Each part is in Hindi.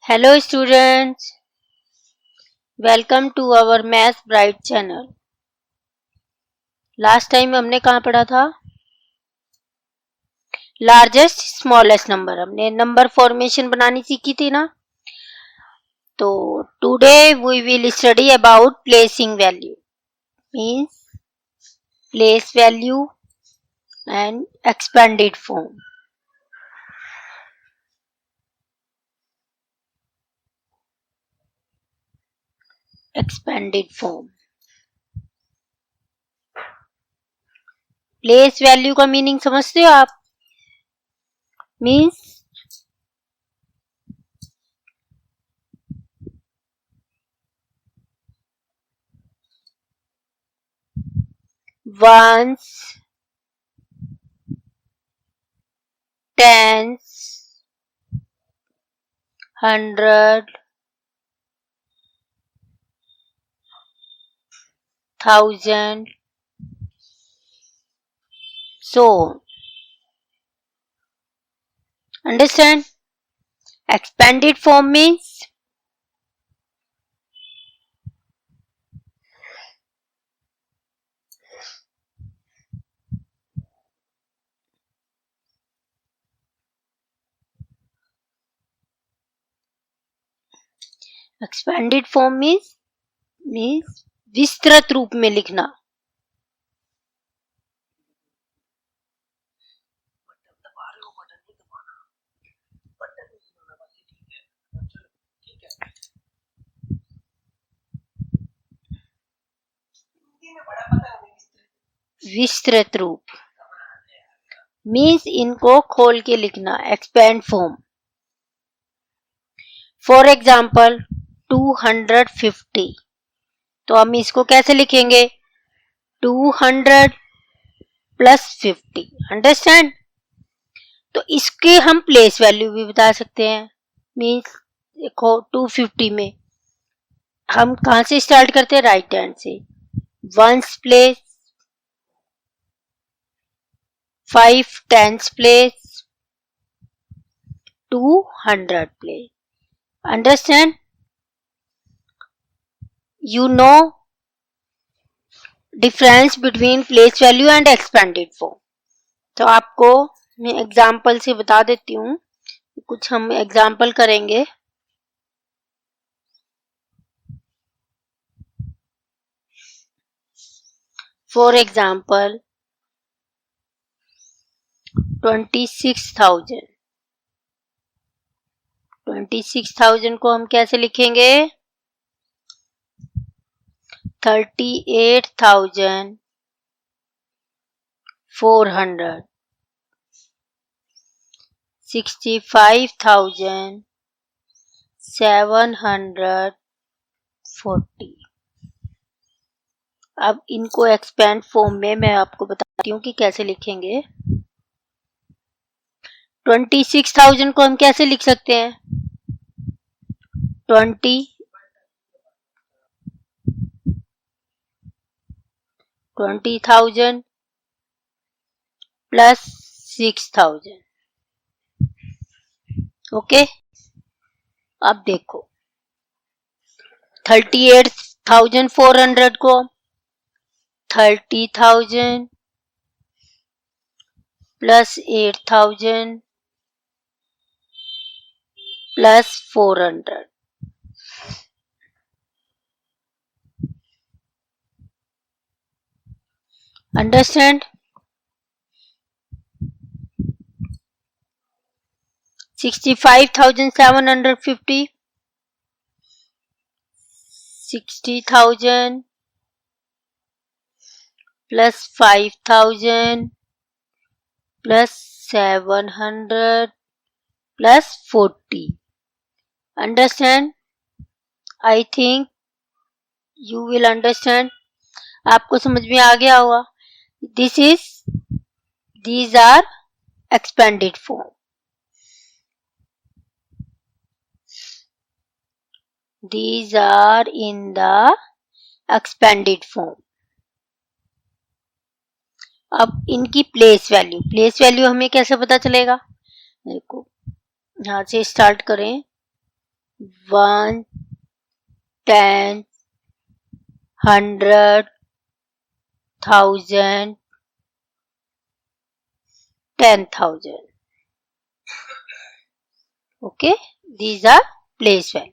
Hello students, welcome to our Math Bright channel. Last time हमने कहाँ पढ़ा था? लार्जेस्ट स्मॉलेस्ट नंबर, हमने नंबर फॉर्मेशन बनानी सीखी थी ना. तो today we will study about placing value, means place value and expanded form. Expanded form. Place value का मीनिंग समझते हो आप? Means ones, tens, hundred, thousand, so on. Understand? Expanded form means विस्तृत रूप में लिखना. विस्तृत रूप मीन्स इनको खोल के लिखना. Expand form. फॉर एग्जाम्पल 250, तो हम इसको कैसे लिखेंगे? 200 प्लस 50. अंडरस्टैंड? तो इसके हम प्लेस वैल्यू भी बता सकते हैं. मीन्स देखो 250 में हम कहां से स्टार्ट करते हैं? राइट हैंड से. Ones place, 5 tens place, 200 place. Understand? You know difference between place value and expanded form. तो आपको मैं एग्जाम्पल से बता देती हूँ. कुछ हम एग्जाम्पल करेंगे. For example 26,000. 26,000 को हम कैसे लिखेंगे? 38,400, 65,740. अब इनको एक्सपेंड फॉर्म में मैं आपको बताती हूँ कि कैसे लिखेंगे. 26,000 को हम कैसे लिख सकते हैं? 20,000 प्लस 6,000. ओके. अब देखो 38,400 को 30,000 plus 8,000 plus 400. Understand? 65,750, 60,000 plus 5,000 plus 700 plus 40. Understand? I think you will understand. आपको समझ में आ गया होगा. These are expanded form. These are in the expanded form. अब इनकी प्लेस वैल्यू हमें कैसे पता चलेगा? देखो यहां से स्टार्ट करें. 1, 10, 100, 1000, 10,000. Okay, these are place value.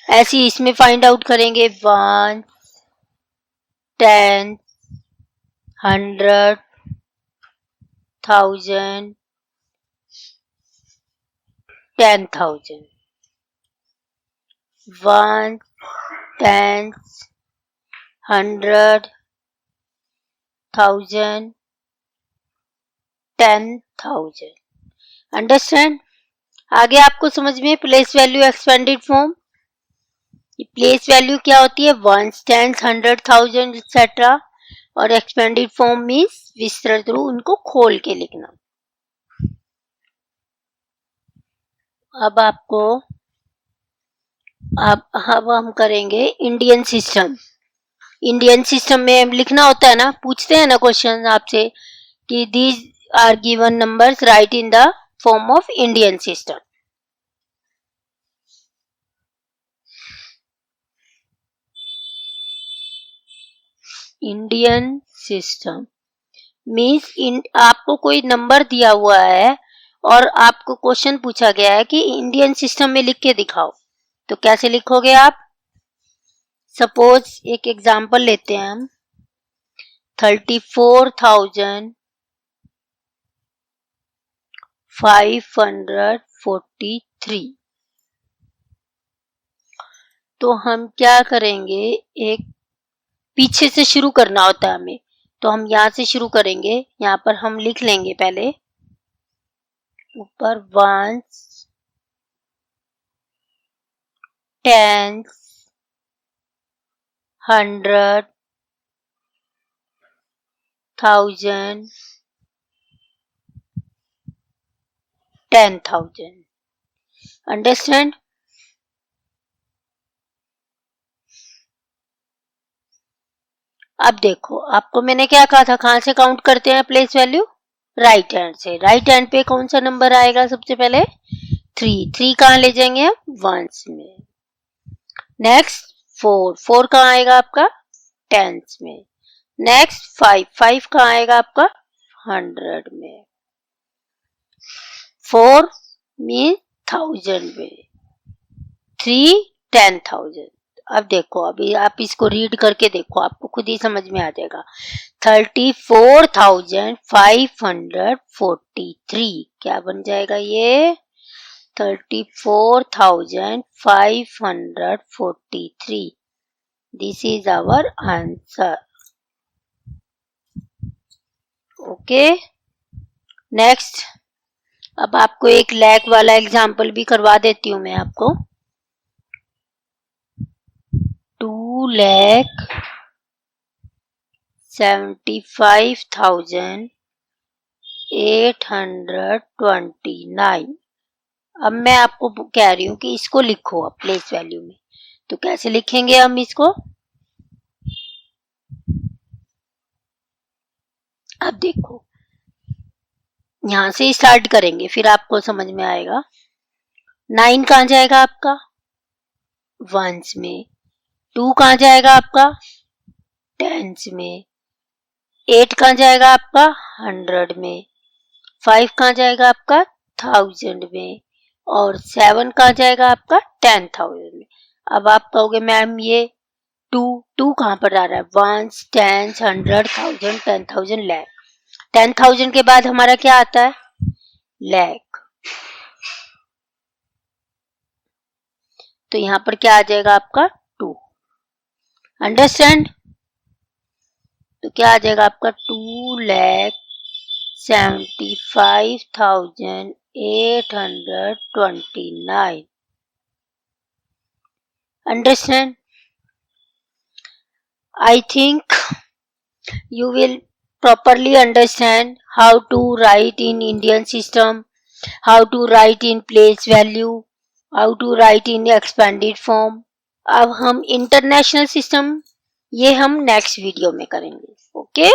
ऐसे ही इसमें फाइंड आउट करेंगे 1, 10, 100, 1000, 10,000. 1, 10, 100, 1000, 10,000. अंडरस्टैंड? आगे आपको समझ में place value expanded form. Place value क्या होती है? 1, 10, 100, 1000 एक्सेट्रा। और एक्सपेंडेड फॉर्म मीन्स विस्तृत रूप, उनको खोल के लिखना। अब हम करेंगे इंडियन सिस्टम। इंडियन सिस्टम में लिखना होता है ना, पूछते हैं ना क्वेश्चन आपसे कि these are given numbers, right in the form of Indian system. Indian system means आपको कोई नंबर दिया हुआ है और आपको क्वेश्चन पूछा गया है कि इंडियन सिस्टम में लिख के दिखाओ, तो कैसे लिखोगे आप? सपोज एक एग्जांपल लेते हैं हम, 34,543। तो हम क्या करेंगे, एक पीछे से शुरू करना होता है हमें, तो हम यहाँ से शुरू करेंगे। यहाँ पर हम लिख लेंगे पहले ऊपर 1s, 10s, 100, 1000, 10,000. अंडरस्टैंड? अब देखो, आपको मैंने क्या कहा था, कहां से काउंट करते हैं प्लेस वैल्यू? राइट हैंड से। राइट हैंड पे कौन सा नंबर आएगा सबसे पहले? 3। 3 कहाँ ले जाएंगे हम? 1s में। नेक्स्ट 4। 4 कहाँ आएगा आपका? 10s में। नेक्स्ट 5। 5 कहाँ आएगा आपका? 100 में। 4 मीन 1000 में। 3 10,000। अब देखो, अभी आप इसको रीड करके देखो, आपको खुद ही समझ में आ जाएगा। 34,543 क्या बन जाएगा ये? 34,543। This is our answer. Okay, next अब आपको एक लैख वाला एग्जाम्पल भी करवा देती हूँ मैं आपको। 2,75,829। अब मैं आपको कह रही हूँ कि इसको लिखो अब प्लेस वैल्यू में, तो कैसे लिखेंगे हम इसको? अब देखो, यहां से स्टार्ट करेंगे, फिर आपको समझ में आएगा। 9 कहाँ जाएगा आपका? 1s में। 2 कहाँ जाएगा आपका? 10s में। 8 कहाँ जाएगा आपका? 100 में। 5 कहाँ जाएगा आपका? 1000 में। और 7 कहाँ जाएगा आपका? 10,000 में। अब आप कहोगे मैम ये 2 कहाँ पर आ रहा है? 1s, 10s, 100, 1000, 10,000, lakh. 10,000 के बाद हमारा क्या आता है? लैख। तो यहां पर क्या आ जाएगा आपका? 2। अंडरस्टैंड? तो क्या आ जाएगा आपका? 2,75,829। Understand? I think you will properly understand how to write in Indian system, how to write in place value, how to write in expanded form. अब हम इंटरनेशनल सिस्टम, ये हम नेक्स्ट वीडियो में करेंगे। ओके?